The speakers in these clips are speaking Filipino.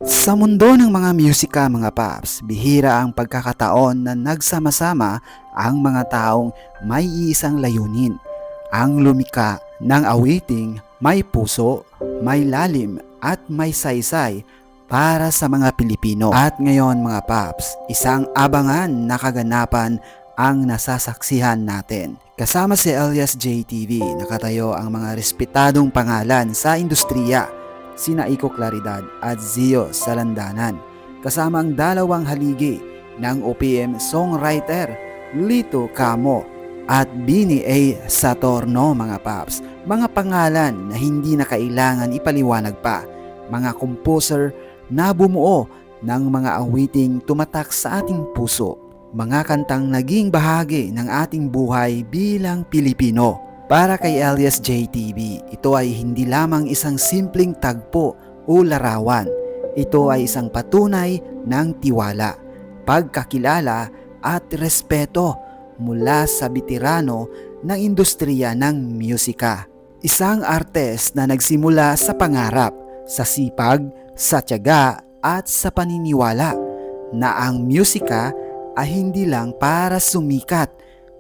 Sa mundo ng mga musika mga paps, bihira ang pagkakataon na nagsama-sama ang mga taong may isang layunin. Ang lumika ng awiting may puso, may lalim at may saysay para sa mga Pilipino. At ngayon mga paps, isang abangan na kaganapan ang nasasaksihan natin. Kasama si Elias JTV, nakatayo ang mga respetadong pangalan sa industriya, sina Iko Claridad at Zio Salandanan, kasama ang dalawang haligi ng OPM songwriter Lito Camo at Bini A. Satorno mga paps, mga pangalan na hindi na kailangan ipaliwanag pa, mga composer na bumuo ng mga awiting tumatak sa ating puso, mga kantang naging bahagi ng ating buhay bilang Pilipino. Para kay Elias JTV, ito ay hindi lamang isang simpleng tagpo o larawan. Ito ay isang patunay ng tiwala, pagkakilala at respeto mula sa veterano ng industriya ng musika. Isang artist na nagsimula sa pangarap, sa sipag, sa tiyaga at sa paniniwala na ang musika ay hindi lang para sumikat,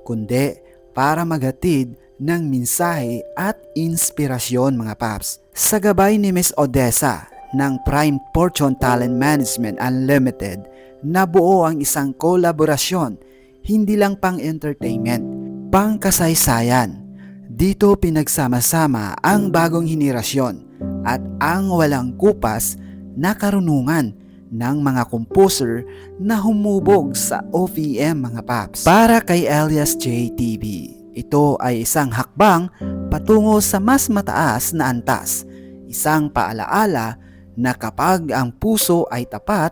kundi para maghatid ng mensahe at inspirasyon mga paps. Sa gabay ni Miss Odessa ng Prime Fortune Talent Management Unlimited, nabuo ang isang kolaborasyon, hindi lang pang entertainment, pang kasaysayan. Dito pinagsama-sama ang bagong henerasyon at ang walang kupas na karunungan ng mga composer na humubog sa OPM mga paps. Para kay Elias JTV, ito ay isang hakbang patungo sa mas mataas na antas, isang paalaala na kapag ang puso ay tapat,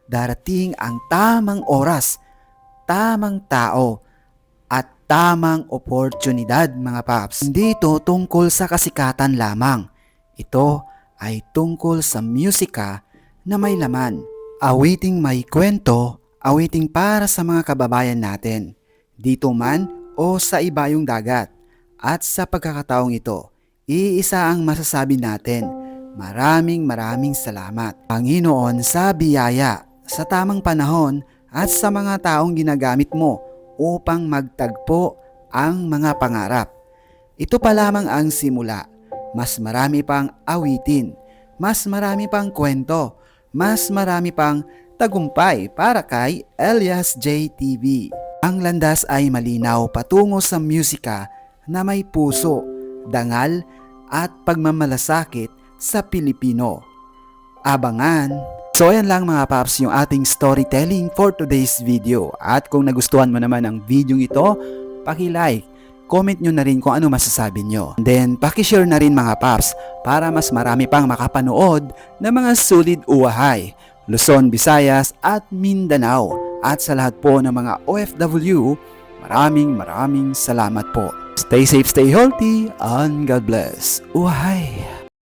darating ang tamang oras, tamang tao, at tamang oportunidad mga paps. Hindi ito tungkol sa kasikatan lamang. Ito ay tungkol sa musika na may laman. Awiting may kwento, awiting para sa mga kababayan natin, dito man o sa ibayong dagat. At sa pagkakataong ito, iisa ang masasabi natin, maraming salamat, Panginoon, sa biyaya, sa tamang panahon at sa mga taong ginagamit mo upang magtagpo ang mga pangarap. Ito pa lamang ang simula. Mas marami pang awitin, mas marami pang kwento, mas marami pang tagumpay para kay Elias JTV. Ang landas ay malinaw patungo sa musika na may puso, dangal at pagmamalasakit sa Pilipino. Abangan! So ayan lang mga paps yung ating storytelling for today's video. At kung nagustuhan mo naman ang video ito, paki-like, comment nyo na rin kung ano masasabi nyo. Then paki-share na rin mga paps para mas marami pang makapanood ng mga solid uwahay, Luzon, Visayas at Mindanao. At sa lahat po ng mga OFW, maraming salamat po. Stay safe, stay healthy, and God bless. Uhay!